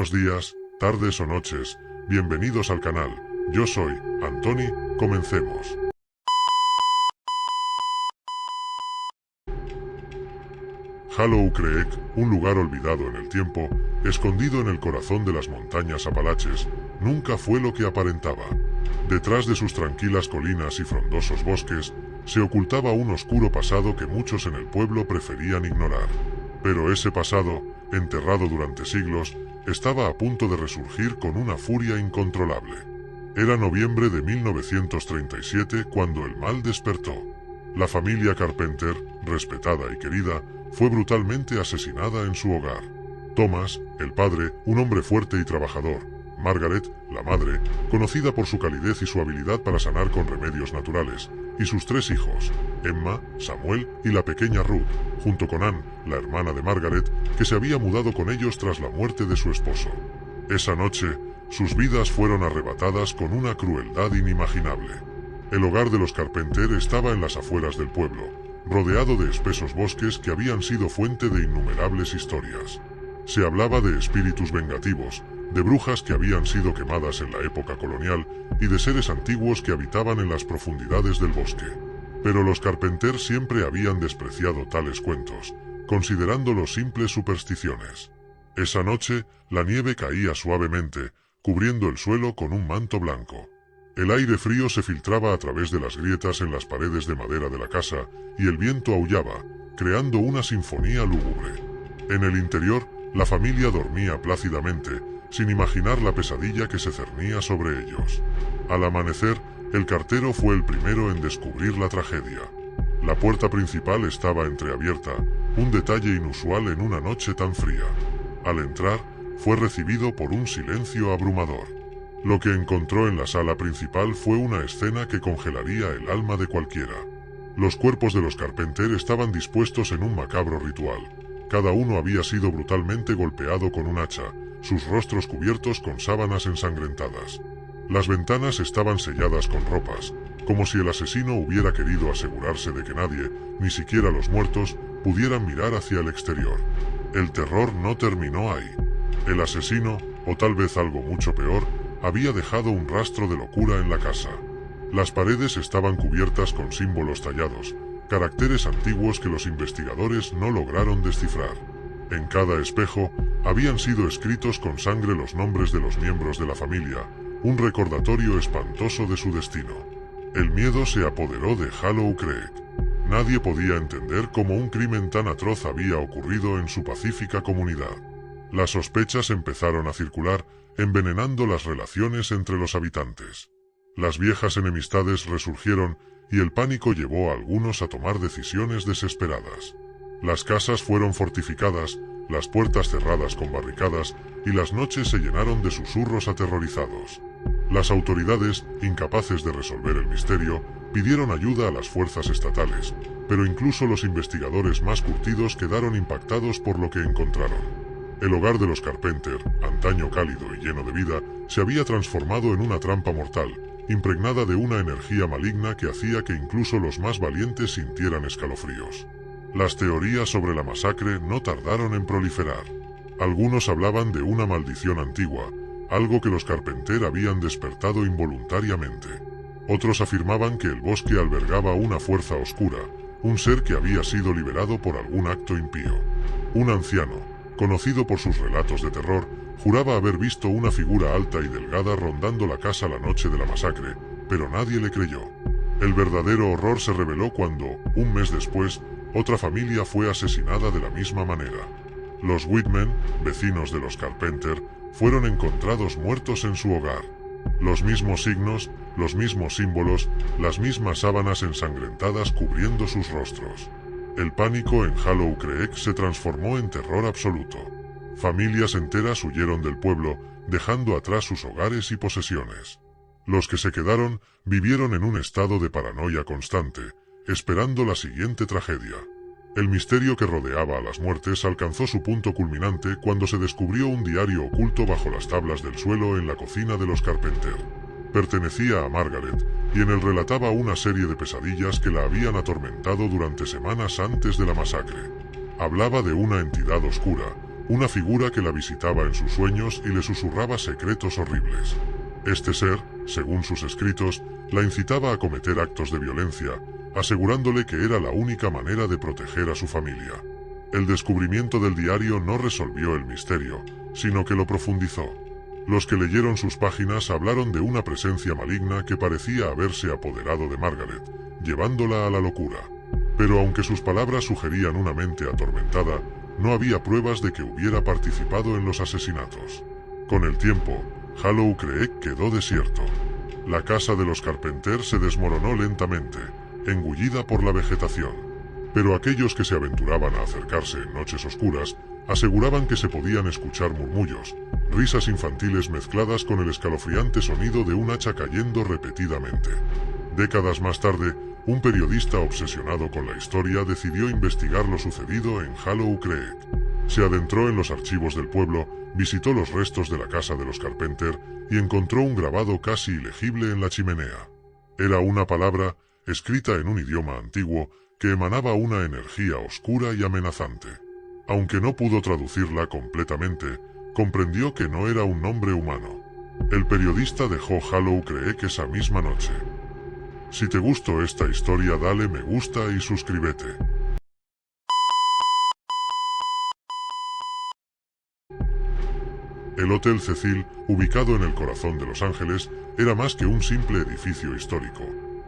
Buenos días, tardes o noches, bienvenidos al canal. Yo soy Antoni, comencemos. Hollow Creek, un lugar olvidado en el tiempo, escondido en el corazón de las montañas Apalaches, nunca fue lo que aparentaba. Detrás de sus tranquilas colinas y frondosos bosques, se ocultaba un oscuro pasado que muchos en el pueblo preferían ignorar. Pero ese pasado, enterrado durante siglos, estaba a punto de resurgir con una furia incontrolable. Era noviembre de 1937 cuando el mal despertó. La familia Carpenter, respetada y querida, fue brutalmente asesinada en su hogar. Thomas, el padre, un hombre fuerte y trabajador. Margaret, la madre, conocida por su calidez y su habilidad para sanar con remedios naturales, y sus tres hijos, Emma, Samuel y la pequeña Ruth, junto con Anne, la hermana de Margaret, que se había mudado con ellos tras la muerte de su esposo. Esa noche, sus vidas fueron arrebatadas con una crueldad inimaginable. El hogar de los Carpenter estaba en las afueras del pueblo, rodeado de espesos bosques que habían sido fuente de innumerables historias. Se hablaba de espíritus vengativos, de brujas que habían sido quemadas en la época colonial y de seres antiguos que habitaban en las profundidades del bosque. Pero los Carpenter siempre habían despreciado tales cuentos, considerándolos simples supersticiones. Esa noche, la nieve caía suavemente, cubriendo el suelo con un manto blanco. El aire frío se filtraba a través de las grietas en las paredes de madera de la casa, y el viento aullaba, creando una sinfonía lúgubre. En el interior, la familia dormía plácidamente, sin imaginar la pesadilla que se cernía sobre ellos. Al amanecer, el cartero fue el primero en descubrir la tragedia. La puerta principal estaba entreabierta, un detalle inusual en una noche tan fría. Al entrar, fue recibido por un silencio abrumador. Lo que encontró en la sala principal fue una escena que congelaría el alma de cualquiera. Los cuerpos de los Carpenter estaban dispuestos en un macabro ritual. Cada uno había sido brutalmente golpeado con un hacha, sus rostros cubiertos con sábanas ensangrentadas. Las ventanas estaban selladas con ropas, como si el asesino hubiera querido asegurarse de que nadie, ni siquiera los muertos, pudieran mirar hacia el exterior. El terror no terminó ahí. El asesino, o tal vez algo mucho peor, había dejado un rastro de locura en la casa. Las paredes estaban cubiertas con símbolos tallados, caracteres antiguos que los investigadores no lograron descifrar. En cada espejo, habían sido escritos con sangre los nombres de los miembros de la familia, un recordatorio espantoso de su destino. El miedo se apoderó de Hollow Creek. Nadie podía entender cómo un crimen tan atroz había ocurrido en su pacífica comunidad. Las sospechas empezaron a circular, envenenando las relaciones entre los habitantes. Las viejas enemistades resurgieron y el pánico llevó a algunos a tomar decisiones desesperadas. Las casas fueron fortificadas, las puertas cerradas con barricadas y las noches se llenaron de susurros aterrorizados. Las autoridades, incapaces de resolver el misterio, pidieron ayuda a las fuerzas estatales, pero incluso los investigadores más curtidos quedaron impactados por lo que encontraron. El hogar de los Carpenter, antaño cálido y lleno de vida, se había transformado en una trampa mortal, impregnada de una energía maligna que hacía que incluso los más valientes sintieran escalofríos. Las teorías sobre la masacre no tardaron en proliferar. Algunos hablaban de una maldición antigua, algo que los Carpenter habían despertado involuntariamente. Otros afirmaban que el bosque albergaba una fuerza oscura, un ser que había sido liberado por algún acto impío. Un anciano, conocido por sus relatos de terror, juraba haber visto una figura alta y delgada rondando la casa la noche de la masacre, pero nadie le creyó. El verdadero horror se reveló cuando, un mes después, otra familia fue asesinada de la misma manera. Los Whitman, vecinos de los Carpenter, fueron encontrados muertos en su hogar. Los mismos signos, los mismos símbolos, las mismas sábanas ensangrentadas cubriendo sus rostros. El pánico en Hollow Creek se transformó en terror absoluto. Familias enteras huyeron del pueblo, dejando atrás sus hogares y posesiones. Los que se quedaron vivieron en un estado de paranoia constante, esperando la siguiente tragedia. El misterio que rodeaba a las muertes alcanzó su punto culminante cuando se descubrió un diario oculto bajo las tablas del suelo en la cocina de los Carpenter. Pertenecía a Margaret, y en él relataba una serie de pesadillas que la habían atormentado durante semanas antes de la masacre. Hablaba de una entidad oscura, una figura que la visitaba en sus sueños y le susurraba secretos horribles. Este ser, según sus escritos, la incitaba a cometer actos de violencia, asegurándole que era la única manera de proteger a su familia. El descubrimiento del diario no resolvió el misterio, sino que lo profundizó. Los que leyeron sus páginas hablaron de una presencia maligna que parecía haberse apoderado de Margaret, llevándola a la locura. Pero aunque sus palabras sugerían una mente atormentada, no había pruebas de que hubiera participado en los asesinatos. Con el tiempo, Hollow Creek quedó desierto. La casa de los Carpenter se desmoronó lentamente, engullida por la vegetación. Pero aquellos que se aventuraban a acercarse en noches oscuras aseguraban que se podían escuchar murmullos, risas infantiles mezcladas con el escalofriante sonido de un hacha cayendo repetidamente. Décadas más tarde, un periodista obsesionado con la historia decidió investigar lo sucedido en Hollow Creek. Se adentró en los archivos del pueblo, visitó los restos de la casa de los Carpenter y encontró un grabado casi ilegible en la chimenea. Era una palabra, escrita en un idioma antiguo, que emanaba una energía oscura y amenazante. Aunque no pudo traducirla completamente, comprendió que no era un nombre humano. El periodista dejó Hollow Creek esa misma noche. Si te gustó esta historia, dale me gusta y suscríbete. El Hotel Cecil, ubicado en el corazón de Los Ángeles, era más que un simple edificio histórico.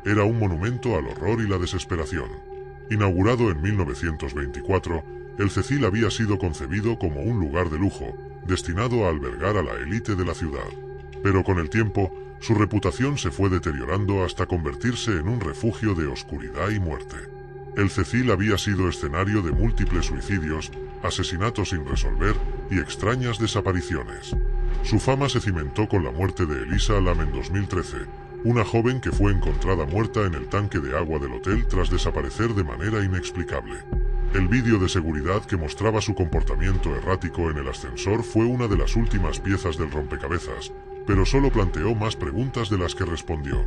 Era un monumento al horror y la desesperación. Inaugurado en 1924, el Cecil había sido concebido como un lugar de lujo, destinado a albergar a la élite de la ciudad. Pero con el tiempo, su reputación se fue deteriorando hasta convertirse en un refugio de oscuridad y muerte. El Cecil había sido escenario de múltiples suicidios, asesinatos sin resolver y extrañas desapariciones. Su fama se cimentó con la muerte de Elisa Lam en 2013, una joven que fue encontrada muerta en el tanque de agua del hotel tras desaparecer de manera inexplicable. El vídeo de seguridad que mostraba su comportamiento errático en el ascensor fue una de las últimas piezas del rompecabezas, pero solo planteó más preguntas de las que respondió.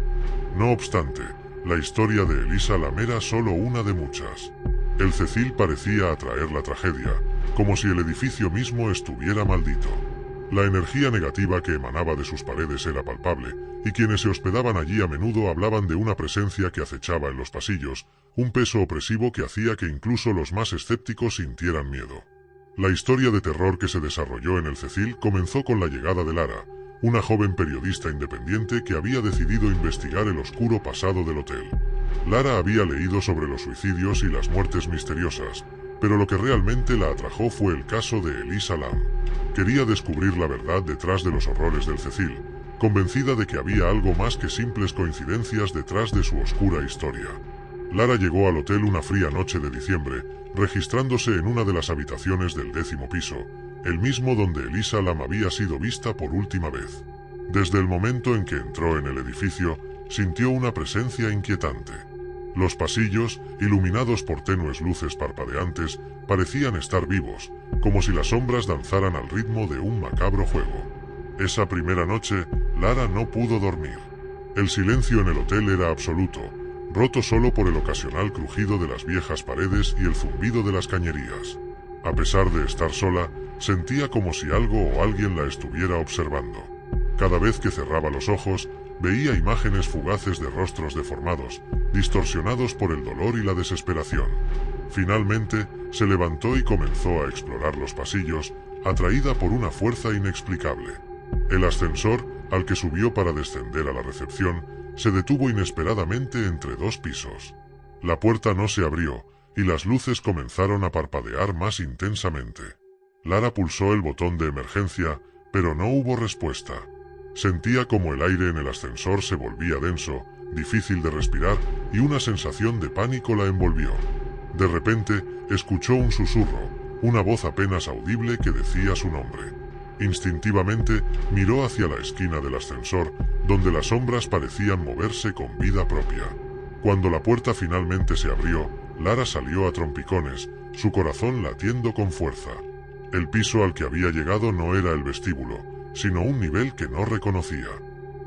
No obstante, la historia de Elisa Lam era solo una de muchas. El Cecil parecía atraer la tragedia, como si el edificio mismo estuviera maldito. La energía negativa que emanaba de sus paredes era palpable, y quienes se hospedaban allí a menudo hablaban de una presencia que acechaba en los pasillos, un peso opresivo que hacía que incluso los más escépticos sintieran miedo. La historia de terror que se desarrolló en el Cecil comenzó con la llegada de Lara, una joven periodista independiente que había decidido investigar el oscuro pasado del hotel. Lara había leído sobre los suicidios y las muertes misteriosas, pero lo que realmente la atrajo fue el caso de Elisa Lam. Quería descubrir la verdad detrás de los horrores del Cecil, convencida de que había algo más que simples coincidencias detrás de su oscura historia. Lara llegó al hotel una fría noche de diciembre, registrándose en una de las habitaciones del 10º piso, el mismo donde Elisa Lam había sido vista por última vez. Desde el momento en que entró en el edificio, sintió una presencia inquietante. Los pasillos, iluminados por tenues luces parpadeantes, parecían estar vivos, como si las sombras danzaran al ritmo de un macabro juego. Esa primera noche, Lara no pudo dormir. El silencio en el hotel era absoluto, roto solo por el ocasional crujido de las viejas paredes y el zumbido de las cañerías. A pesar de estar sola, sentía como si algo o alguien la estuviera observando. Cada vez que cerraba los ojos, veía imágenes fugaces de rostros deformados, distorsionados por el dolor y la desesperación. Finalmente, se levantó y comenzó a explorar los pasillos, atraída por una fuerza inexplicable. El ascensor, al que subió para descender a la recepción, se detuvo inesperadamente entre 2 pisos. La puerta no se abrió, y las luces comenzaron a parpadear más intensamente. Lara pulsó el botón de emergencia, pero no hubo respuesta. Sentía como el aire en el ascensor se volvía denso, difícil de respirar, y una sensación de pánico la envolvió. De repente, escuchó un susurro, una voz apenas audible que decía su nombre. Instintivamente, miró hacia la esquina del ascensor, donde las sombras parecían moverse con vida propia. Cuando la puerta finalmente se abrió, Lara salió a trompicones, su corazón latiendo con fuerza. El piso al que había llegado no era el vestíbulo, sino un nivel que no reconocía.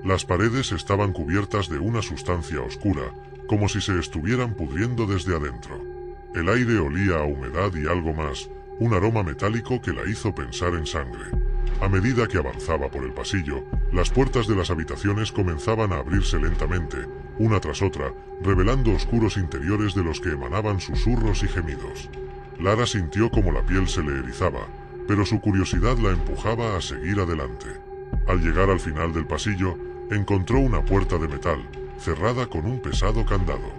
Las paredes estaban cubiertas de una sustancia oscura, como si se estuvieran pudriendo desde adentro. El aire olía a humedad y algo más, un aroma metálico que la hizo pensar en sangre. A medida que avanzaba por el pasillo, las puertas de las habitaciones comenzaban a abrirse lentamente, una tras otra, revelando oscuros interiores de los que emanaban susurros y gemidos. Lara sintió como la piel se le erizaba, pero su curiosidad la empujaba a seguir adelante. Al llegar al final del pasillo, encontró una puerta de metal, cerrada con un pesado candado.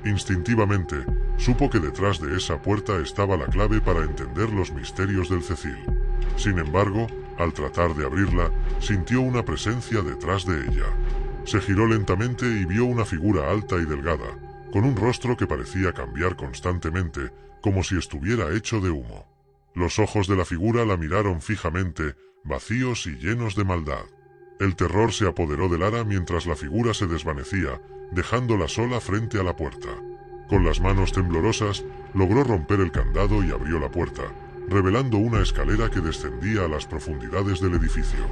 Instintivamente, supo que detrás de esa puerta estaba la clave para entender los misterios del Cecil. Sin embargo, al tratar de abrirla, sintió una presencia detrás de ella. Se giró lentamente y vio una figura alta y delgada, con un rostro que parecía cambiar constantemente, como si estuviera hecho de humo. Los ojos de la figura la miraron fijamente, vacíos y llenos de maldad. El terror se apoderó de Lara mientras la figura se desvanecía, dejándola sola frente a la puerta. Con las manos temblorosas, logró romper el candado y abrió la puerta, revelando una escalera que descendía a las profundidades del edificio.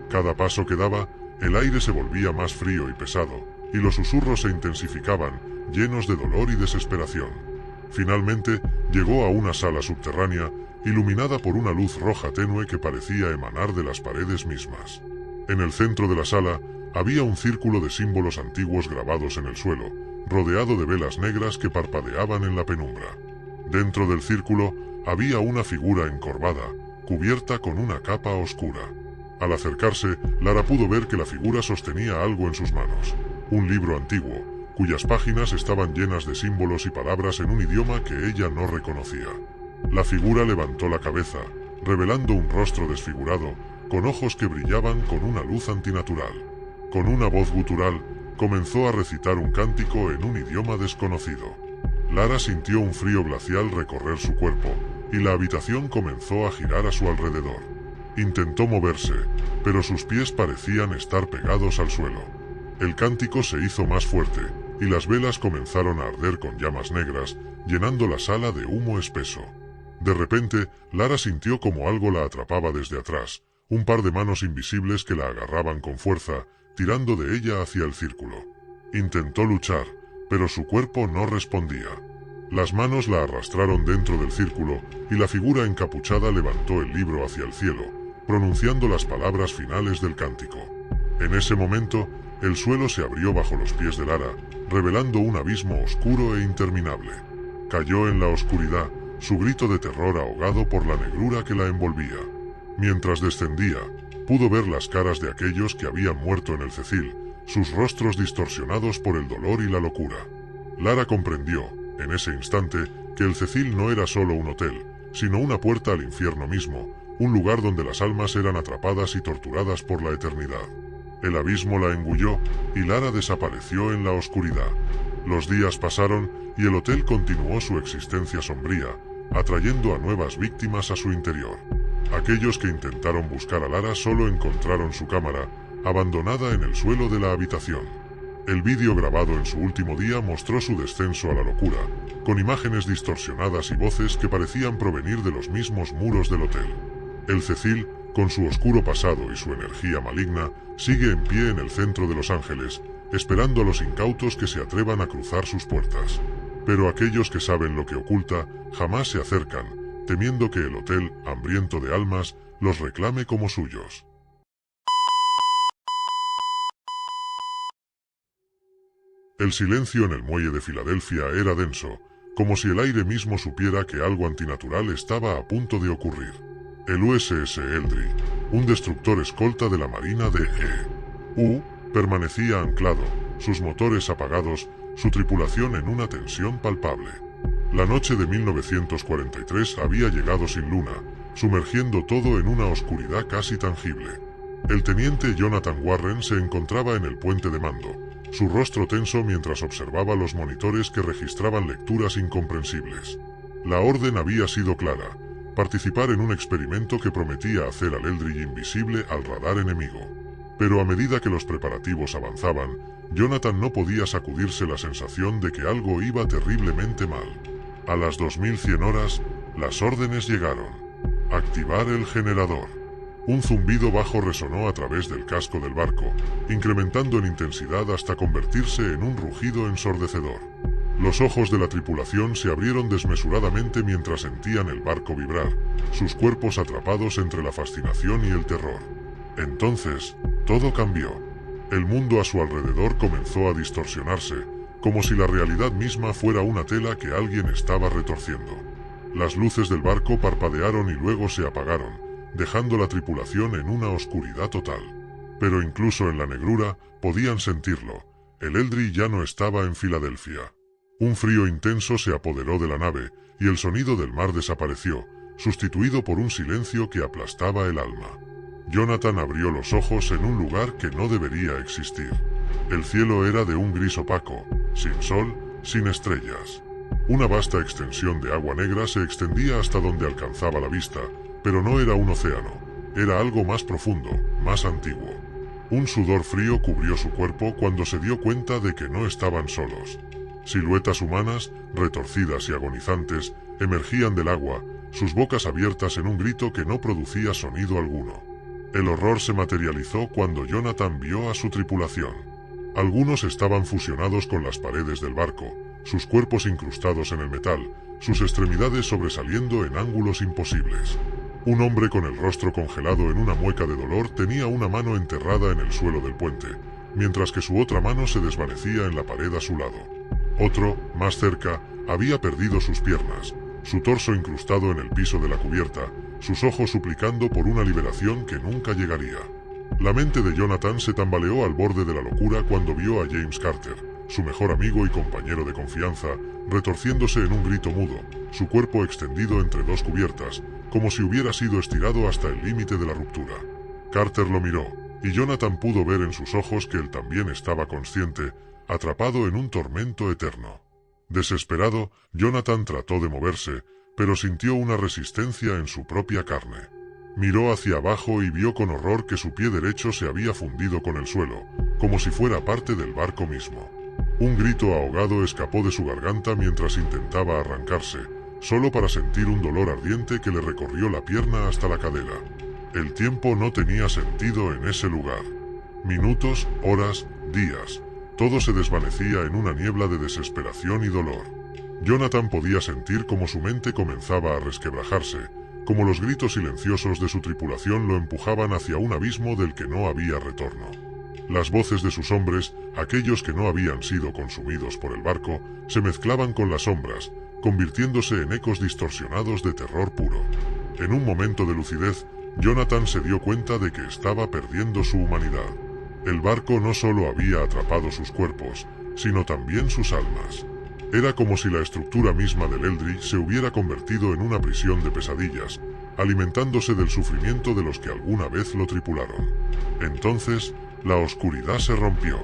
Cada paso que daba, el aire se volvía más frío y pesado, y los susurros se intensificaban, llenos de dolor y desesperación. Finalmente, llegó a una sala subterránea, iluminada por una luz roja tenue que parecía emanar de las paredes mismas. En el centro de la sala, había un círculo de símbolos antiguos grabados en el suelo, rodeado de velas negras que parpadeaban en la penumbra. Dentro del círculo, había una figura encorvada, cubierta con una capa oscura. Al acercarse, Lara pudo ver que la figura sostenía algo en sus manos, un libro antiguo, cuyas páginas estaban llenas de símbolos y palabras en un idioma que ella no reconocía. La figura levantó la cabeza, revelando un rostro desfigurado, con ojos que brillaban con una luz antinatural. Con una voz gutural, comenzó a recitar un cántico en un idioma desconocido. Lara sintió un frío glacial recorrer su cuerpo, y la habitación comenzó a girar a su alrededor. Intentó moverse, pero sus pies parecían estar pegados al suelo. El cántico se hizo más fuerte, y las velas comenzaron a arder con llamas negras, llenando la sala de humo espeso. De repente, Lara sintió como algo la atrapaba desde atrás, un par de manos invisibles que la agarraban con fuerza, tirando de ella hacia el círculo. Intentó luchar, pero su cuerpo no respondía. Las manos la arrastraron dentro del círculo, y la figura encapuchada levantó el libro hacia el cielo, pronunciando las palabras finales del cántico. En ese momento, el suelo se abrió bajo los pies de Lara, revelando un abismo oscuro e interminable. Cayó en la oscuridad, su grito de terror ahogado por la negrura que la envolvía. Mientras descendía, pudo ver las caras de aquellos que habían muerto en el Cecil, sus rostros distorsionados por el dolor y la locura. Lara comprendió, en ese instante, que el Cecil no era solo un hotel, sino una puerta al infierno mismo, un lugar donde las almas eran atrapadas y torturadas por la eternidad. El abismo la engulló, y Lara desapareció en la oscuridad. Los días pasaron, y el hotel continuó su existencia sombría, atrayendo a nuevas víctimas a su interior. Aquellos que intentaron buscar a Lara solo encontraron su cámara, abandonada en el suelo de la habitación. El vídeo grabado en su último día mostró su descenso a la locura, con imágenes distorsionadas y voces que parecían provenir de los mismos muros del hotel. El Cecil, con su oscuro pasado y su energía maligna, sigue en pie en el centro de Los Ángeles, esperando a los incautos que se atrevan a cruzar sus puertas. Pero aquellos que saben lo que oculta, jamás se acercan, temiendo que el hotel, hambriento de almas, los reclame como suyos. El silencio en el muelle de Filadelfia era denso, como si el aire mismo supiera que algo antinatural estaba a punto de ocurrir. El USS Eldridge, un destructor escolta de la Marina de E.U., permanecía anclado, sus motores apagados, su tripulación en una tensión palpable. La noche de 1943 había llegado sin luna, sumergiendo todo en una oscuridad casi tangible. El teniente Jonathan Warren se encontraba en el puente de mando, su rostro tenso mientras observaba los monitores que registraban lecturas incomprensibles. La orden había sido clara: participar en un experimento que prometía hacer al Eldridge invisible al radar enemigo. Pero a medida que los preparativos avanzaban, Jonathan no podía sacudirse la sensación de que algo iba terriblemente mal. A las 2100 horas, las órdenes llegaron. Activar el generador. Un zumbido bajo resonó a través del casco del barco, incrementando en intensidad hasta convertirse en un rugido ensordecedor. Los ojos de la tripulación se abrieron desmesuradamente mientras sentían el barco vibrar, sus cuerpos atrapados entre la fascinación y el terror. Entonces, todo cambió. El mundo a su alrededor comenzó a distorsionarse, como si la realidad misma fuera una tela que alguien estaba retorciendo. Las luces del barco parpadearon y luego se apagaron, dejando la tripulación en una oscuridad total. Pero incluso en la negrura, podían sentirlo. El Eldry ya no estaba en Filadelfia. Un frío intenso se apoderó de la nave, y el sonido del mar desapareció, sustituido por un silencio que aplastaba el alma. Jonathan abrió los ojos en un lugar que no debería existir. El cielo era de un gris opaco, sin sol, sin estrellas. Una vasta extensión de agua negra se extendía hasta donde alcanzaba la vista, pero no era un océano, era algo más profundo, más antiguo. Un sudor frío cubrió su cuerpo cuando se dio cuenta de que no estaban solos. Siluetas humanas, retorcidas y agonizantes, emergían del agua, sus bocas abiertas en un grito que no producía sonido alguno. El horror se materializó cuando Jonathan vio a su tripulación. Algunos estaban fusionados con las paredes del barco, sus cuerpos incrustados en el metal, sus extremidades sobresaliendo en ángulos imposibles. Un hombre con el rostro congelado en una mueca de dolor tenía una mano enterrada en el suelo del puente, mientras que su otra mano se desvanecía en la pared a su lado. Otro, más cerca, había perdido sus piernas, su torso incrustado en el piso de la cubierta, sus ojos suplicando por una liberación que nunca llegaría. La mente de Jonathan se tambaleó al borde de la locura cuando vio a James Carter, su mejor amigo y compañero de confianza, retorciéndose en un grito mudo, su cuerpo extendido entre dos cubiertas, como si hubiera sido estirado hasta el límite de la ruptura. Carter lo miró, y Jonathan pudo ver en sus ojos que él también estaba consciente, atrapado en un tormento eterno. Desesperado, Jonathan trató de moverse, pero sintió una resistencia en su propia carne. Miró hacia abajo y vio con horror que su pie derecho se había fundido con el suelo, como si fuera parte del barco mismo. Un grito ahogado escapó de su garganta mientras intentaba arrancarse, solo para sentir un dolor ardiente que le recorrió la pierna hasta la cadera. El tiempo no tenía sentido en ese lugar. Minutos, horas, días, todo se desvanecía en una niebla de desesperación y dolor. Jonathan podía sentir cómo su mente comenzaba a resquebrajarse, como los gritos silenciosos de su tripulación lo empujaban hacia un abismo del que no había retorno. Las voces de sus hombres, aquellos que no habían sido consumidos por el barco, se mezclaban con las sombras, convirtiéndose en ecos distorsionados de terror puro. En un momento de lucidez, Jonathan se dio cuenta de que estaba perdiendo su humanidad. El barco no solo había atrapado sus cuerpos, sino también sus almas. Era como si la estructura misma del Eldry se hubiera convertido en una prisión de pesadillas, alimentándose del sufrimiento de los que alguna vez lo tripularon. Entonces, la oscuridad se rompió.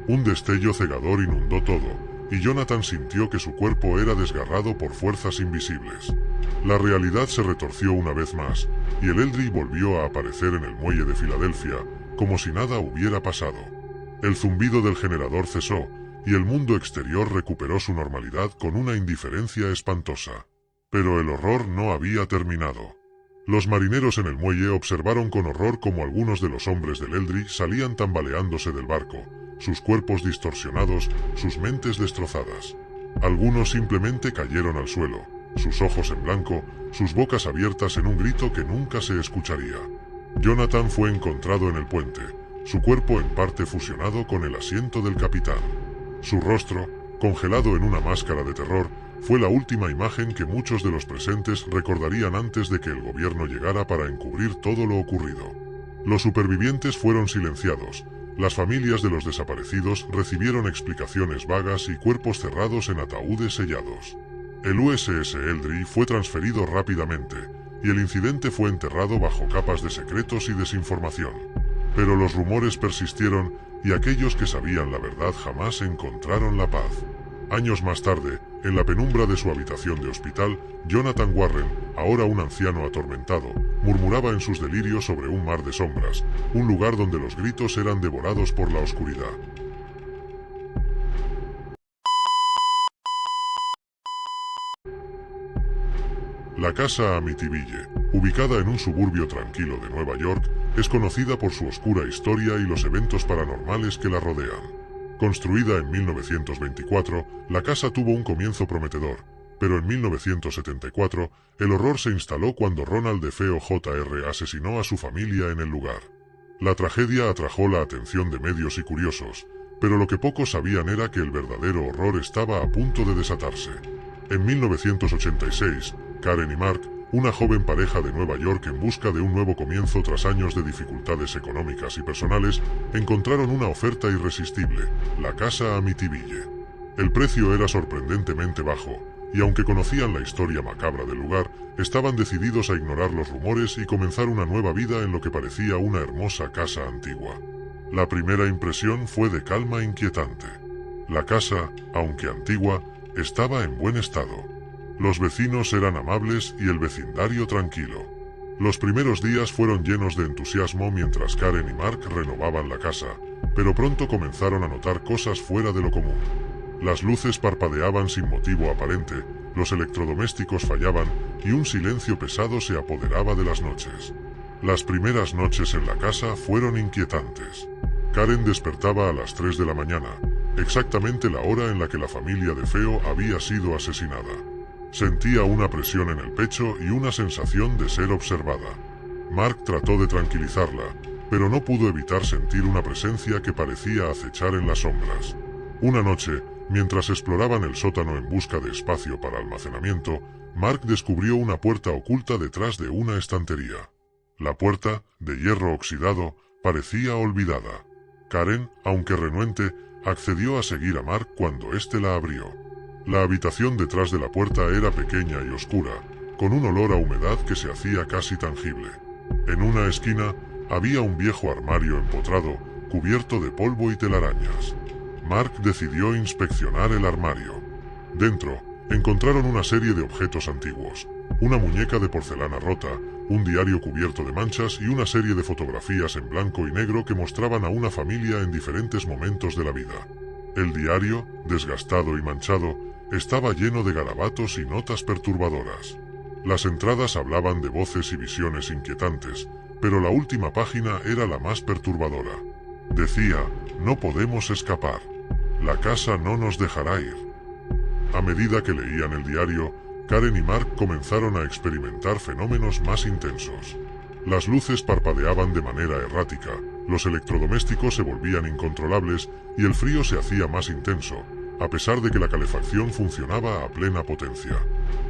Un destello cegador inundó todo, y Jonathan sintió que su cuerpo era desgarrado por fuerzas invisibles. La realidad se retorció una vez más, y el Eldry volvió a aparecer en el muelle de Filadelfia, como si nada hubiera pasado. El zumbido del generador cesó, y el mundo exterior recuperó su normalidad con una indiferencia espantosa. Pero el horror no había terminado. Los marineros en el muelle observaron con horror cómo algunos de los hombres del Eldry salían tambaleándose del barco, sus cuerpos distorsionados, sus mentes destrozadas. Algunos simplemente cayeron al suelo, sus ojos en blanco, sus bocas abiertas en un grito que nunca se escucharía. Jonathan fue encontrado en el puente, su cuerpo en parte fusionado con el asiento del capitán. Su rostro, congelado en una máscara de terror, fue la última imagen que muchos de los presentes recordarían antes de que el gobierno llegara para encubrir todo lo ocurrido. Los supervivientes fueron silenciados, las familias de los desaparecidos recibieron explicaciones vagas y cuerpos cerrados en ataúdes sellados. El USS Eldry fue transferido rápidamente, y el incidente fue enterrado bajo capas de secretos y desinformación. Pero los rumores persistieron, y aquellos que sabían la verdad jamás encontraron la paz. Años más tarde, en la penumbra de su habitación de hospital, Jonathan Warren, ahora un anciano atormentado, murmuraba en sus delirios sobre un mar de sombras, un lugar donde los gritos eran devorados por la oscuridad. La casa Amityville, ubicada en un suburbio tranquilo de Nueva York, es conocida por su oscura historia y los eventos paranormales que la rodean. Construida en 1924, la casa tuvo un comienzo prometedor, pero en 1974, el horror se instaló cuando Ronald DeFeo Jr. asesinó a su familia en el lugar. La tragedia atrajo la atención de medios y curiosos, pero lo que pocos sabían era que el verdadero horror estaba a punto de desatarse. En 1986, Karen y Mark, una joven pareja de Nueva York en busca de un nuevo comienzo tras años de dificultades económicas y personales, encontraron una oferta irresistible, la casa Amityville. El precio era sorprendentemente bajo, y aunque conocían la historia macabra del lugar, estaban decididos a ignorar los rumores y comenzar una nueva vida en lo que parecía una hermosa casa antigua. La primera impresión fue de calma inquietante. La casa, aunque antigua, estaba en buen estado. Los vecinos eran amables y el vecindario tranquilo. Los primeros días fueron llenos de entusiasmo mientras Karen y Mark renovaban la casa, pero pronto comenzaron a notar cosas fuera de lo común. Las luces parpadeaban sin motivo aparente, los electrodomésticos fallaban y un silencio pesado se apoderaba de las noches. Las primeras noches en la casa fueron inquietantes. Karen despertaba a las 3 de la mañana, exactamente la hora en la que la familia DeFeo había sido asesinada. Sentía una presión en el pecho y una sensación de ser observada. Mark trató de tranquilizarla, pero no pudo evitar sentir una presencia que parecía acechar en las sombras. Una noche, mientras exploraban el sótano en busca de espacio para almacenamiento, Mark descubrió una puerta oculta detrás de una estantería. La puerta, de hierro oxidado, parecía olvidada. Karen, aunque renuente, accedió a seguir a Mark cuando éste la abrió. La habitación detrás de la puerta era pequeña y oscura, con un olor a humedad que se hacía casi tangible. En una esquina, había un viejo armario empotrado, cubierto de polvo y telarañas. Mark decidió inspeccionar el armario. Dentro, encontraron una serie de objetos antiguos, una muñeca de porcelana rota, un diario cubierto de manchas y una serie de fotografías en blanco y negro que mostraban a una familia en diferentes momentos de la vida. El diario, desgastado y manchado, estaba lleno de garabatos y notas perturbadoras. Las entradas hablaban de voces y visiones inquietantes, pero la última página era la más perturbadora. Decía, no podemos escapar. La casa no nos dejará ir. A medida que leían el diario, Karen y Mark comenzaron a experimentar fenómenos más intensos. Las luces parpadeaban de manera errática, los electrodomésticos se volvían incontrolables y el frío se hacía más intenso, a pesar de que la calefacción funcionaba a plena potencia.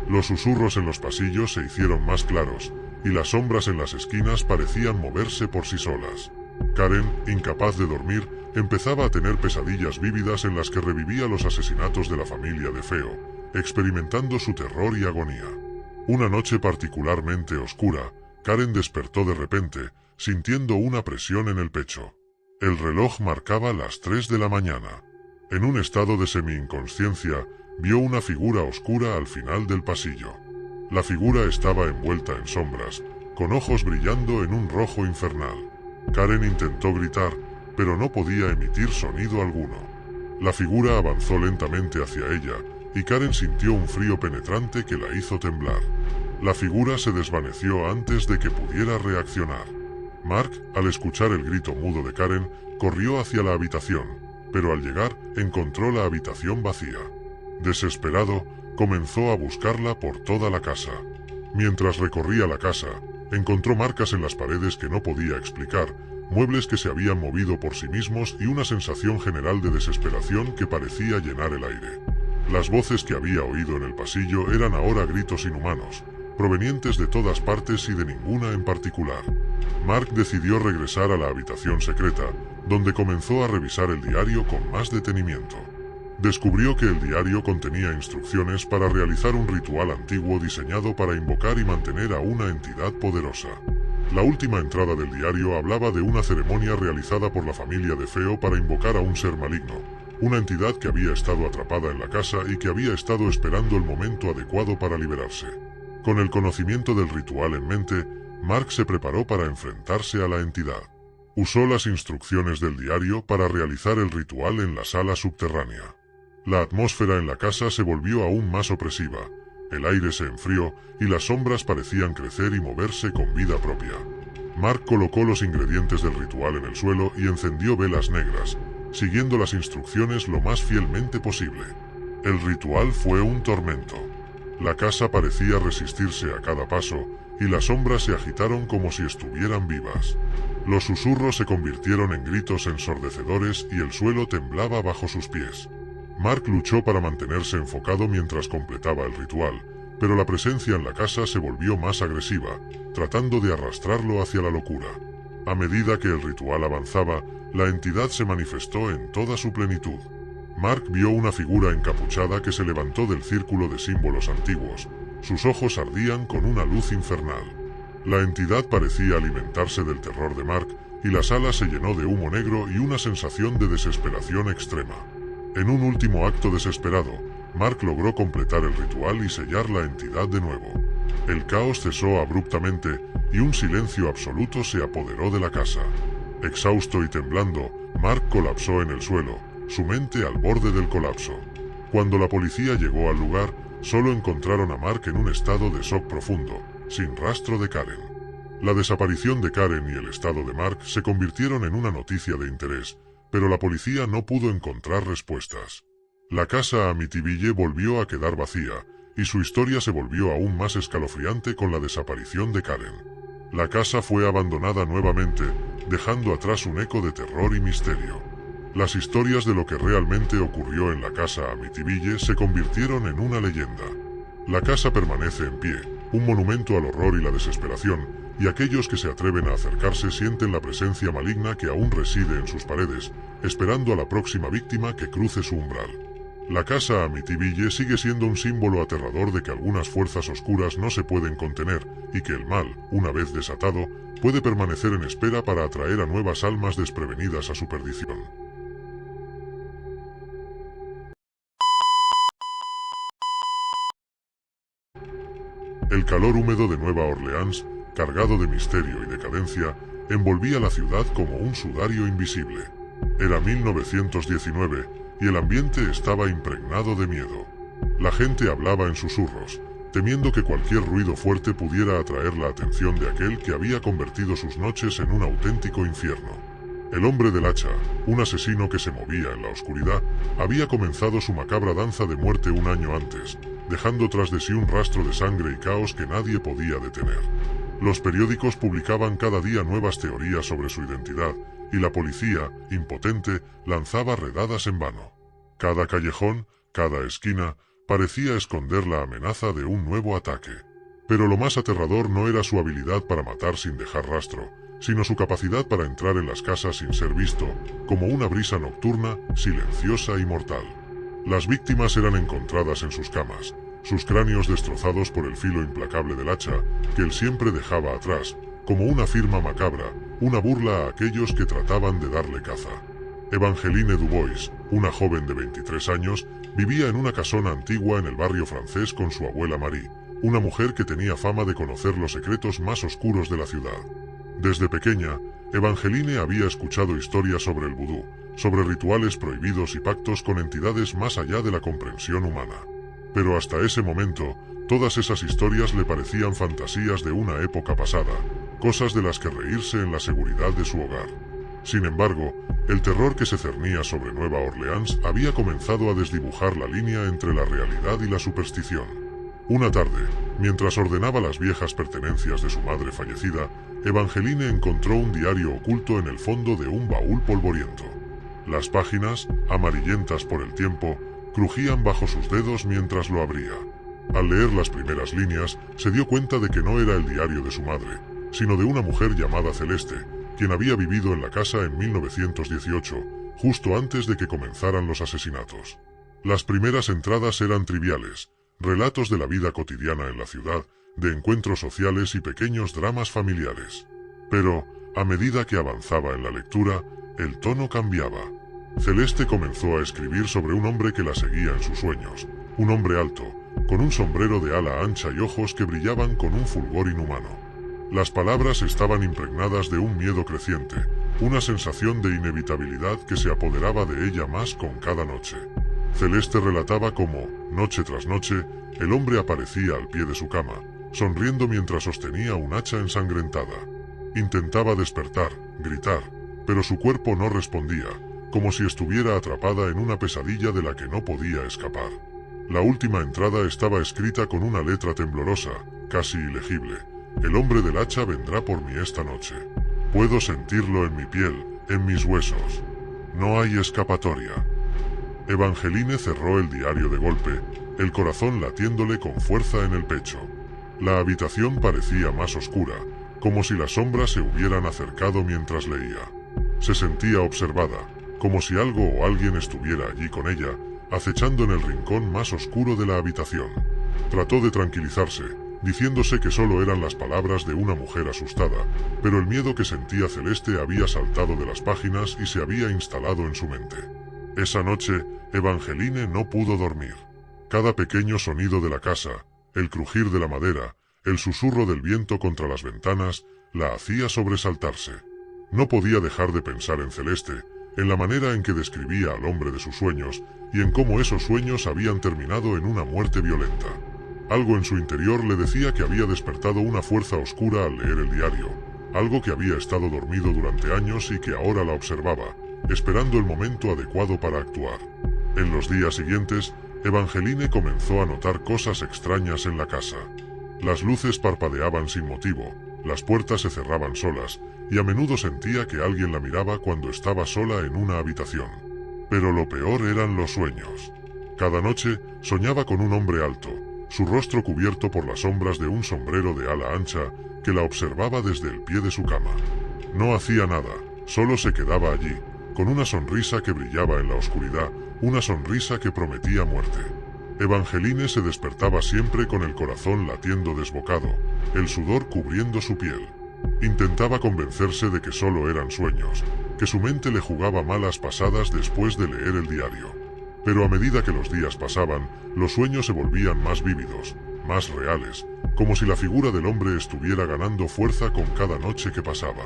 Los susurros en los pasillos se hicieron más claros, y las sombras en las esquinas parecían moverse por sí solas. Karen, incapaz de dormir, empezaba a tener pesadillas vívidas en las que revivía los asesinatos de la familia DeFeo, experimentando su terror y agonía. Una noche particularmente oscura, Karen despertó de repente, sintiendo una presión en el pecho. El reloj marcaba las 3 de la mañana. En un estado de semi-inconsciencia, vio una figura oscura al final del pasillo. La figura estaba envuelta en sombras, con ojos brillando en un rojo infernal. Karen intentó gritar, pero no podía emitir sonido alguno. La figura avanzó lentamente hacia ella, y Karen sintió un frío penetrante que la hizo temblar. La figura se desvaneció antes de que pudiera reaccionar. Mark, al escuchar el grito mudo de Karen, corrió hacia la habitación, pero al llegar, encontró la habitación vacía. Desesperado, comenzó a buscarla por toda la casa. Mientras recorría la casa, encontró marcas en las paredes que no podía explicar, muebles que se habían movido por sí mismos y una sensación general de desesperación que parecía llenar el aire. Las voces que había oído en el pasillo eran ahora gritos inhumanos, provenientes de todas partes y de ninguna en particular. Mark decidió regresar a la habitación secreta, donde comenzó a revisar el diario con más detenimiento. Descubrió que el diario contenía instrucciones para realizar un ritual antiguo diseñado para invocar y mantener a una entidad poderosa. La última entrada del diario hablaba de una ceremonia realizada por la familia DeFeo para invocar a un ser maligno, una entidad que había estado atrapada en la casa y que había estado esperando el momento adecuado para liberarse. Con el conocimiento del ritual en mente, Mark se preparó para enfrentarse a la entidad. Usó las instrucciones del diario para realizar el ritual en la sala subterránea. La atmósfera en la casa se volvió aún más opresiva, el aire se enfrió y las sombras parecían crecer y moverse con vida propia. Mark colocó los ingredientes del ritual en el suelo y encendió velas negras, siguiendo las instrucciones lo más fielmente posible. El ritual fue un tormento. La casa parecía resistirse a cada paso, y las sombras se agitaron como si estuvieran vivas. Los susurros se convirtieron en gritos ensordecedores y el suelo temblaba bajo sus pies. Mark luchó para mantenerse enfocado mientras completaba el ritual, pero la presencia en la casa se volvió más agresiva, tratando de arrastrarlo hacia la locura. A medida que el ritual avanzaba, la entidad se manifestó en toda su plenitud. Mark vio una figura encapuchada que se levantó del círculo de símbolos antiguos. Sus ojos ardían con una luz infernal. La entidad parecía alimentarse del terror de Mark, y la sala se llenó de humo negro y una sensación de desesperación extrema. En un último acto desesperado, Mark logró completar el ritual y sellar la entidad de nuevo. El caos cesó abruptamente, y un silencio absoluto se apoderó de la casa. Exhausto y temblando, Mark colapsó en el suelo, su mente al borde del colapso. Cuando la policía llegó al lugar, solo encontraron a Mark en un estado de shock profundo, sin rastro de Karen. La desaparición de Karen y el estado de Mark se convirtieron en una noticia de interés, pero la policía no pudo encontrar respuestas. La casa Amityville volvió a quedar vacía, y su historia se volvió aún más escalofriante con la desaparición de Karen. La casa fue abandonada nuevamente, dejando atrás un eco de terror y misterio. Las historias de lo que realmente ocurrió en la casa Amityville se convirtieron en una leyenda. La casa permanece en pie, un monumento al horror y la desesperación, y aquellos que se atreven a acercarse sienten la presencia maligna que aún reside en sus paredes, esperando a la próxima víctima que cruce su umbral. La casa Amityville sigue siendo un símbolo aterrador de que algunas fuerzas oscuras no se pueden contener, y que el mal, una vez desatado, puede permanecer en espera para atraer a nuevas almas desprevenidas a su perdición. El calor húmedo de Nueva Orleans, cargado de misterio y decadencia, envolvía la ciudad como un sudario invisible. Era 1919, y el ambiente estaba impregnado de miedo. La gente hablaba en susurros, temiendo que cualquier ruido fuerte pudiera atraer la atención de aquel que había convertido sus noches en un auténtico infierno. El hombre del hacha, un asesino que se movía en la oscuridad, había comenzado su macabra danza de muerte un año antes, dejando tras de sí un rastro de sangre y caos que nadie podía detener. Los periódicos publicaban cada día nuevas teorías sobre su identidad, y la policía, impotente, lanzaba redadas en vano. Cada callejón, cada esquina, parecía esconder la amenaza de un nuevo ataque. Pero lo más aterrador no era su habilidad para matar sin dejar rastro, sino su capacidad para entrar en las casas sin ser visto, como una brisa nocturna, silenciosa y mortal. Las víctimas eran encontradas en sus camas, sus cráneos destrozados por el filo implacable del hacha, que él siempre dejaba atrás, como una firma macabra, una burla a aquellos que trataban de darle caza. Evangeline Dubois, una joven de 23 años, vivía en una casona antigua en el barrio francés con su abuela Marie, una mujer que tenía fama de conocer los secretos más oscuros de la ciudad. Desde pequeña, Evangeline había escuchado historias sobre el vudú, sobre rituales prohibidos y pactos con entidades más allá de la comprensión humana. Pero hasta ese momento, todas esas historias le parecían fantasías de una época pasada, cosas de las que reírse en la seguridad de su hogar. Sin embargo, el terror que se cernía sobre Nueva Orleans había comenzado a desdibujar la línea entre la realidad y la superstición. Una tarde, mientras ordenaba las viejas pertenencias de su madre fallecida, Evangeline encontró un diario oculto en el fondo de un baúl polvoriento. Las páginas, amarillentas por el tiempo, crujían bajo sus dedos mientras lo abría. Al leer las primeras líneas, se dio cuenta de que no era el diario de su madre, sino de una mujer llamada Celeste, quien había vivido en la casa en 1918, justo antes de que comenzaran los asesinatos. Las primeras entradas eran triviales, relatos de la vida cotidiana en la ciudad, de encuentros sociales y pequeños dramas familiares. Pero, a medida que avanzaba en la lectura, el tono cambiaba. Celeste comenzó a escribir sobre un hombre que la seguía en sus sueños, un hombre alto, con un sombrero de ala ancha y ojos que brillaban con un fulgor inhumano. Las palabras estaban impregnadas de un miedo creciente, una sensación de inevitabilidad que se apoderaba de ella más con cada noche. Celeste relataba cómo, noche tras noche, el hombre aparecía al pie de su cama, sonriendo mientras sostenía un hacha ensangrentada. Intentaba despertar, gritar, pero su cuerpo no respondía, como si estuviera atrapada en una pesadilla de la que no podía escapar. La última entrada estaba escrita con una letra temblorosa, casi ilegible. El hombre del hacha vendrá por mí esta noche. Puedo sentirlo en mi piel, en mis huesos. No hay escapatoria. Evangeline cerró el diario de golpe, el corazón latiéndole con fuerza en el pecho. La habitación parecía más oscura, como si las sombras se hubieran acercado mientras leía. Se sentía observada, como si algo o alguien estuviera allí con ella, acechando en el rincón más oscuro de la habitación. Trató de tranquilizarse, diciéndose que solo eran las palabras de una mujer asustada, pero el miedo que sentía Celeste había saltado de las páginas y se había instalado en su mente. Esa noche, Evangeline no pudo dormir. Cada pequeño sonido de la casa, el crujir de la madera, el susurro del viento contra las ventanas, la hacía sobresaltarse. No podía dejar de pensar en Celeste, en la manera en que describía al hombre de sus sueños, y en cómo esos sueños habían terminado en una muerte violenta. Algo en su interior le decía que había despertado una fuerza oscura al leer el diario, algo que había estado dormido durante años y que ahora la observaba, esperando el momento adecuado para actuar. En los días siguientes, Evangeline comenzó a notar cosas extrañas en la casa. Las luces parpadeaban sin motivo, las puertas se cerraban solas, y a menudo sentía que alguien la miraba cuando estaba sola en una habitación. Pero lo peor eran los sueños. Cada noche, soñaba con un hombre alto, su rostro cubierto por las sombras de un sombrero de ala ancha, que la observaba desde el pie de su cama. No hacía nada, solo se quedaba allí, con una sonrisa que brillaba en la oscuridad, una sonrisa que prometía muerte. Evangeline se despertaba siempre con el corazón latiendo desbocado, el sudor cubriendo su piel. Intentaba convencerse de que solo eran sueños, que su mente le jugaba malas pasadas después de leer el diario. Pero a medida que los días pasaban, los sueños se volvían más vívidos, más reales, como si la figura del hombre estuviera ganando fuerza con cada noche que pasaba.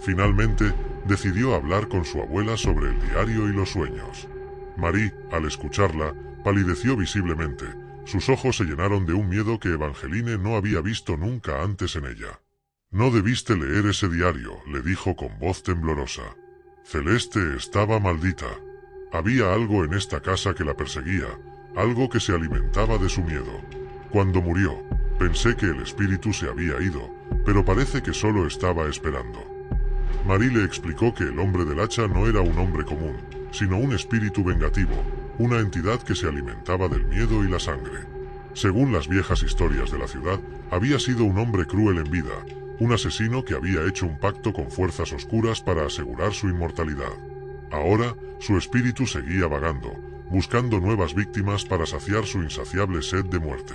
Finalmente, decidió hablar con su abuela sobre el diario y los sueños. Marie, al escucharla, palideció visiblemente. Sus ojos se llenaron de un miedo que Evangeline no había visto nunca antes en ella. «No debiste leer ese diario», le dijo con voz temblorosa. Celeste estaba maldita. Había algo en esta casa que la perseguía, algo que se alimentaba de su miedo. Cuando murió, pensé que el espíritu se había ido, pero parece que solo estaba esperando. Marie le explicó que el hombre del hacha no era un hombre común, sino un espíritu vengativo, una entidad que se alimentaba del miedo y la sangre. Según las viejas historias de la ciudad, había sido un hombre cruel en vida, un asesino que había hecho un pacto con fuerzas oscuras para asegurar su inmortalidad. Ahora, su espíritu seguía vagando, buscando nuevas víctimas para saciar su insaciable sed de muerte.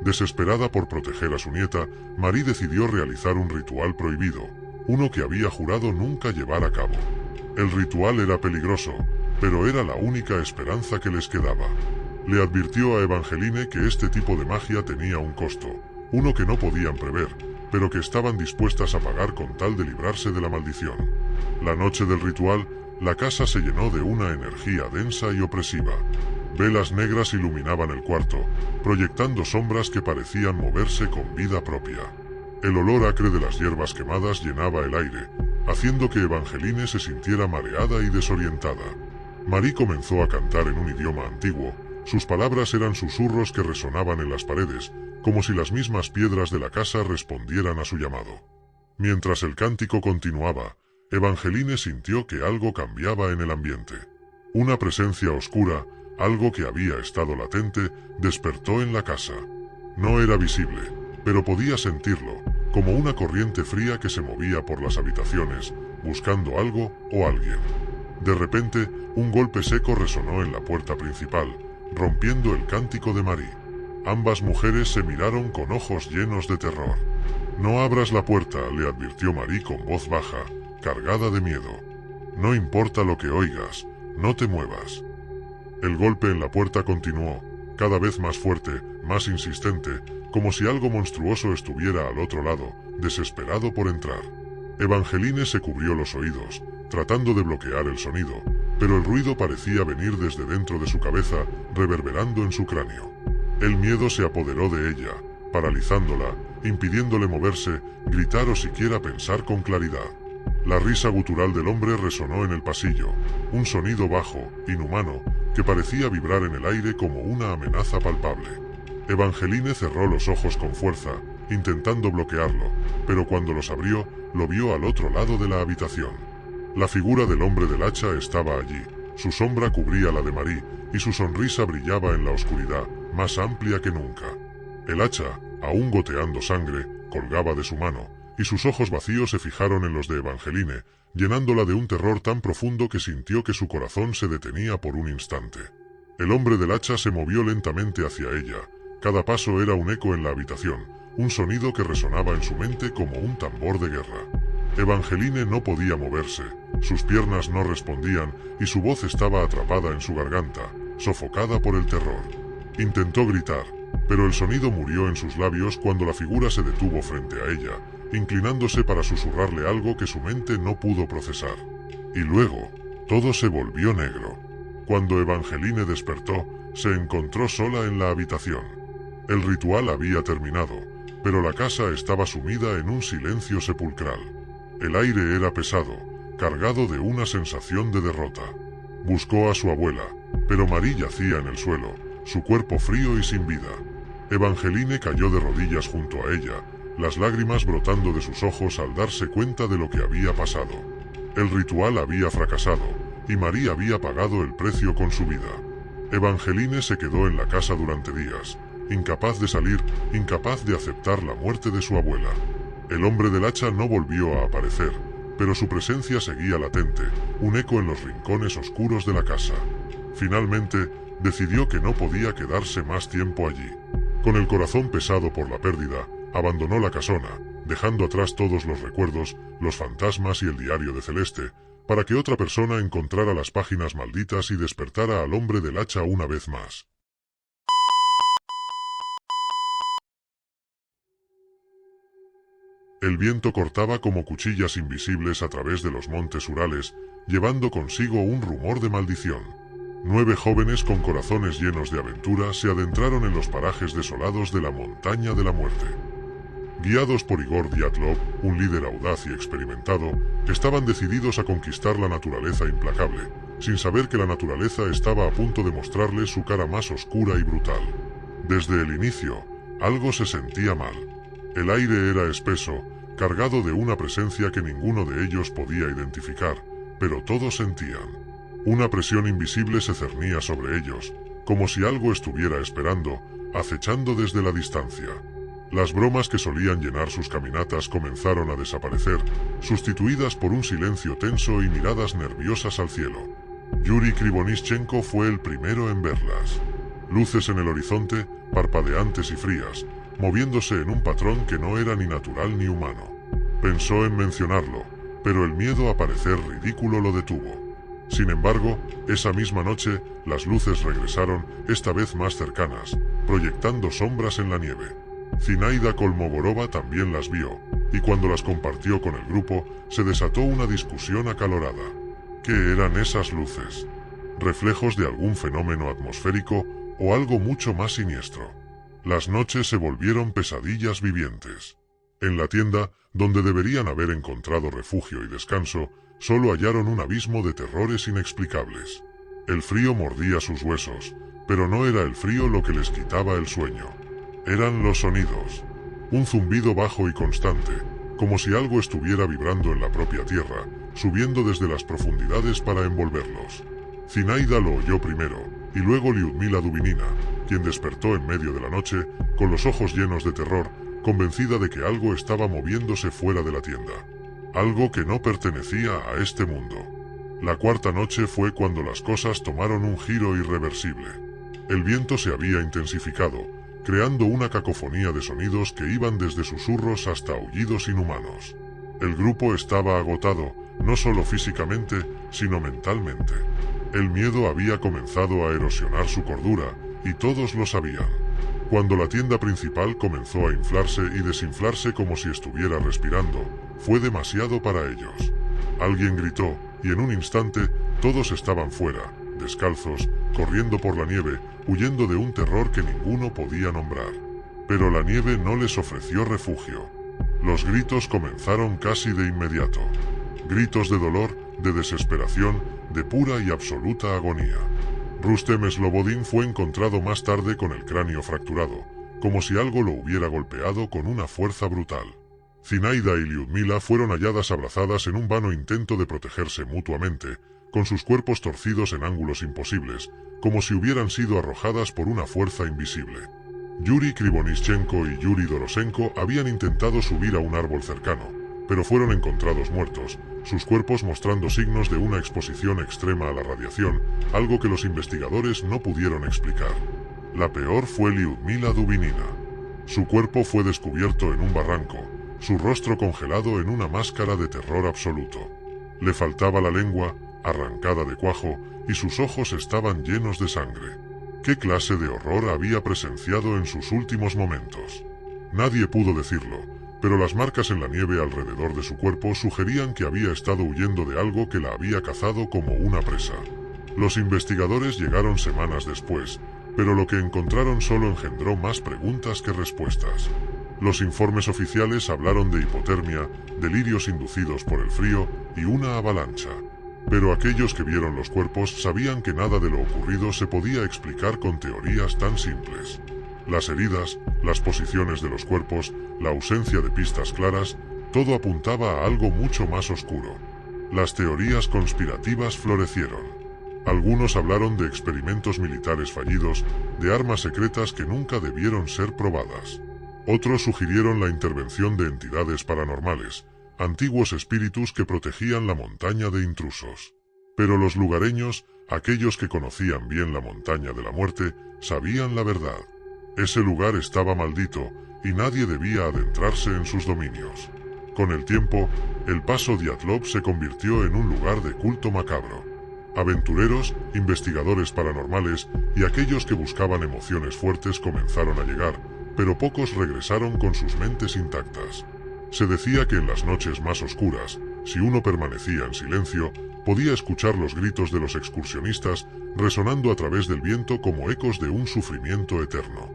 Desesperada por proteger a su nieta, Marie decidió realizar un ritual prohibido, uno que había jurado nunca llevar a cabo. El ritual era peligroso, pero era la única esperanza que les quedaba. Le advirtió a Evangeline que este tipo de magia tenía un costo, uno que no podían prever, pero que estaban dispuestas a pagar con tal de librarse de la maldición. La noche del ritual, la casa se llenó de una energía densa y opresiva. Velas negras iluminaban el cuarto, proyectando sombras que parecían moverse con vida propia. El olor acre de las hierbas quemadas llenaba el aire, haciendo que Evangeline se sintiera mareada y desorientada. Marie comenzó a cantar en un idioma antiguo. Sus palabras eran susurros que resonaban en las paredes, como si las mismas piedras de la casa respondieran a su llamado. Mientras el cántico continuaba, Evangeline sintió que algo cambiaba en el ambiente. Una presencia oscura, algo que había estado latente, despertó en la casa. No era visible, pero podía sentirlo, como una corriente fría que se movía por las habitaciones, buscando algo o alguien. De repente, un golpe seco resonó en la puerta principal, rompiendo el cántico de Marie. Ambas mujeres se miraron con ojos llenos de terror. «No abras la puerta», le advirtió Marie con voz baja, cargada de miedo. «No importa lo que oigas, no te muevas». El golpe en la puerta continuó, cada vez más fuerte, más insistente, como si algo monstruoso estuviera al otro lado, desesperado por entrar. Evangeline se cubrió los oídos, tratando de bloquear el sonido, pero el ruido parecía venir desde dentro de su cabeza, reverberando en su cráneo. El miedo se apoderó de ella, paralizándola, impidiéndole moverse, gritar o siquiera pensar con claridad. La risa gutural del hombre resonó en el pasillo, un sonido bajo, inhumano, que parecía vibrar en el aire como una amenaza palpable. Evangeline cerró los ojos con fuerza, intentando bloquearlo, pero cuando los abrió, lo vio al otro lado de la habitación. La figura del hombre del hacha estaba allí, su sombra cubría la de Marie, y su sonrisa brillaba en la oscuridad, más amplia que nunca. El hacha, aún goteando sangre, colgaba de su mano, y sus ojos vacíos se fijaron en los de Evangeline, llenándola de un terror tan profundo que sintió que su corazón se detenía por un instante. El hombre del hacha se movió lentamente hacia ella. Cada paso era un eco en la habitación, un sonido que resonaba en su mente como un tambor de guerra. Evangeline no podía moverse, sus piernas no respondían y su voz estaba atrapada en su garganta, sofocada por el terror. Intentó gritar, pero el sonido murió en sus labios cuando la figura se detuvo frente a ella, inclinándose para susurrarle algo que su mente no pudo procesar. Y luego, todo se volvió negro. Cuando Evangeline despertó, se encontró sola en la habitación. El ritual había terminado, pero la casa estaba sumida en un silencio sepulcral. El aire era pesado, cargado de una sensación de derrota. Buscó a su abuela, pero Marie yacía en el suelo, su cuerpo frío y sin vida. Evangeline cayó de rodillas junto a ella, las lágrimas brotando de sus ojos al darse cuenta de lo que había pasado. El ritual había fracasado, y Marie había pagado el precio con su vida. Evangeline se quedó en la casa durante días, incapaz de salir, incapaz de aceptar la muerte de su abuela. El hombre del hacha no volvió a aparecer, pero su presencia seguía latente, un eco en los rincones oscuros de la casa. Finalmente, decidió que no podía quedarse más tiempo allí. Con el corazón pesado por la pérdida, abandonó la casona, dejando atrás todos los recuerdos, los fantasmas y el diario de Celeste, para que otra persona encontrara las páginas malditas y despertara al hombre del hacha una vez más. El viento cortaba como cuchillas invisibles a través de los montes Urales, llevando consigo un rumor de maldición. 9 jóvenes con corazones llenos de aventura se adentraron en los parajes desolados de la Montaña de la Muerte. Guiados por Igor Dyatlov, un líder audaz y experimentado, estaban decididos a conquistar la naturaleza implacable, sin saber que la naturaleza estaba a punto de mostrarles su cara más oscura y brutal. Desde el inicio, algo se sentía mal. El aire era espeso, cargado de una presencia que ninguno de ellos podía identificar, pero todos sentían. Una presión invisible se cernía sobre ellos, como si algo estuviera esperando, acechando desde la distancia. Las bromas que solían llenar sus caminatas comenzaron a desaparecer, sustituidas por un silencio tenso y miradas nerviosas al cielo. Yuri Krivonischenko fue el primero en verlas. Luces en el horizonte, parpadeantes y frías, moviéndose en un patrón que no era ni natural ni humano. Pensó en mencionarlo, pero el miedo a parecer ridículo lo detuvo. Sin embargo, esa misma noche, las luces regresaron, esta vez más cercanas, proyectando sombras en la nieve. Zinaida Kolmogorova también las vio, y cuando las compartió con el grupo, se desató una discusión acalorada. ¿Qué eran esas luces? ¿Reflejos de algún fenómeno atmosférico o algo mucho más siniestro? Las noches se volvieron pesadillas vivientes. En la tienda, donde deberían haber encontrado refugio y descanso, solo hallaron un abismo de terrores inexplicables. El frío mordía sus huesos, pero no era el frío lo que les quitaba el sueño. Eran los sonidos. Un zumbido bajo y constante, como si algo estuviera vibrando en la propia tierra, subiendo desde las profundidades para envolverlos. Zinaida lo oyó primero, y luego Lyudmila Dubinina, quien despertó en medio de la noche, con los ojos llenos de terror, convencida de que algo estaba moviéndose fuera de la tienda. Algo que no pertenecía a este mundo. La cuarta noche fue cuando las cosas tomaron un giro irreversible. El viento se había intensificado, creando una cacofonía de sonidos que iban desde susurros hasta aullidos inhumanos. El grupo estaba agotado, no solo físicamente, sino mentalmente. El miedo había comenzado a erosionar su cordura, y todos lo sabían. Cuando la tienda principal comenzó a inflarse y desinflarse como si estuviera respirando, fue demasiado para ellos. Alguien gritó, y en un instante, todos estaban fuera, descalzos, corriendo por la nieve, huyendo de un terror que ninguno podía nombrar. Pero la nieve no les ofreció refugio. Los gritos comenzaron casi de inmediato. Gritos de dolor, de desesperación, de pura y absoluta agonía. Rustem Slobodin fue encontrado más tarde con el cráneo fracturado, como si algo lo hubiera golpeado con una fuerza brutal. Zinaida y Lyudmila fueron halladas abrazadas en un vano intento de protegerse mutuamente, con sus cuerpos torcidos en ángulos imposibles, como si hubieran sido arrojadas por una fuerza invisible. Yuri Krivonischenko y Yuri Dorosenko habían intentado subir a un árbol cercano, pero fueron encontrados muertos, sus cuerpos mostrando signos de una exposición extrema a la radiación, algo que los investigadores no pudieron explicar. La peor fue Lyudmila Dubinina. Su cuerpo fue descubierto en un barranco, su rostro congelado en una máscara de terror absoluto. Le faltaba la lengua, arrancada de cuajo, y sus ojos estaban llenos de sangre. ¿Qué clase de horror había presenciado en sus últimos momentos? Nadie pudo decirlo, pero las marcas en la nieve alrededor de su cuerpo sugerían que había estado huyendo de algo que la había cazado como una presa. Los investigadores llegaron semanas después, pero lo que encontraron solo engendró más preguntas que respuestas. Los informes oficiales hablaron de hipotermia, delirios inducidos por el frío y una avalancha. Pero aquellos que vieron los cuerpos sabían que nada de lo ocurrido se podía explicar con teorías tan simples. Las heridas, las posiciones de los cuerpos, la ausencia de pistas claras, todo apuntaba a algo mucho más oscuro. Las teorías conspirativas florecieron. Algunos hablaron de experimentos militares fallidos, de armas secretas que nunca debieron ser probadas. Otros sugirieron la intervención de entidades paranormales, antiguos espíritus que protegían la montaña de intrusos. Pero los lugareños, aquellos que conocían bien la montaña de la muerte, sabían la verdad. Ese lugar estaba maldito, y nadie debía adentrarse en sus dominios. Con el tiempo, el paso Dyatlov se convirtió en un lugar de culto macabro. Aventureros, investigadores paranormales y aquellos que buscaban emociones fuertes comenzaron a llegar, pero pocos regresaron con sus mentes intactas. Se decía que en las noches más oscuras, si uno permanecía en silencio, podía escuchar los gritos de los excursionistas resonando a través del viento como ecos de un sufrimiento eterno.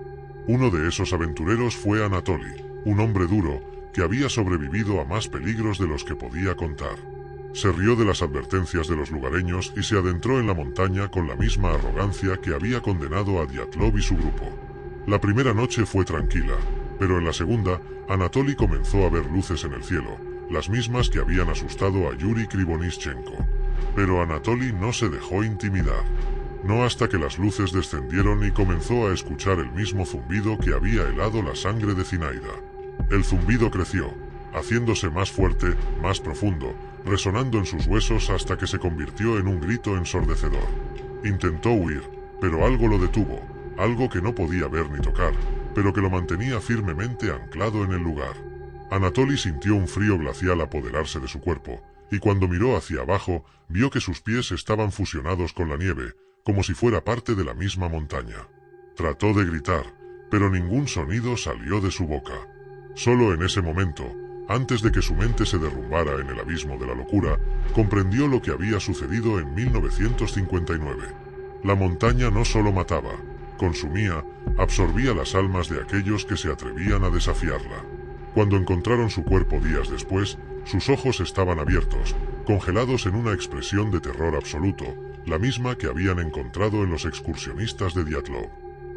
Uno de esos aventureros fue Anatoly, un hombre duro que había sobrevivido a más peligros de los que podía contar. Se rió de las advertencias de los lugareños y se adentró en la montaña con la misma arrogancia que había condenado a Dyatlov y su grupo. La primera noche fue tranquila, pero en la segunda, Anatoly comenzó a ver luces en el cielo, las mismas que habían asustado a Yuri Krivonischenko. Pero Anatoly no se dejó intimidar. No hasta que las luces descendieron y comenzó a escuchar el mismo zumbido que había helado la sangre de Zinaida. El zumbido creció, haciéndose más fuerte, más profundo, resonando en sus huesos hasta que se convirtió en un grito ensordecedor. Intentó huir, pero algo lo detuvo, algo que no podía ver ni tocar, pero que lo mantenía firmemente anclado en el lugar. Anatoly sintió un frío glacial apoderarse de su cuerpo, y cuando miró hacia abajo, vio que sus pies estaban fusionados con la nieve, como si fuera parte de la misma montaña. Trató de gritar, pero ningún sonido salió de su boca. Solo en ese momento, antes de que su mente se derrumbara en el abismo de la locura, comprendió lo que había sucedido en 1959. La montaña no solo mataba, consumía, absorbía las almas de aquellos que se atrevían a desafiarla. Cuando encontraron su cuerpo días después, sus ojos estaban abiertos, congelados en una expresión de terror absoluto, la misma que habían encontrado en los excursionistas de Dyatlov.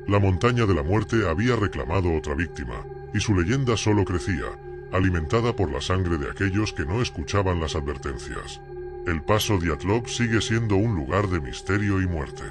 La montaña de la muerte había reclamado otra víctima, y su leyenda solo crecía, alimentada por la sangre de aquellos que no escuchaban las advertencias. El paso Dyatlov sigue siendo un lugar de misterio y muerte.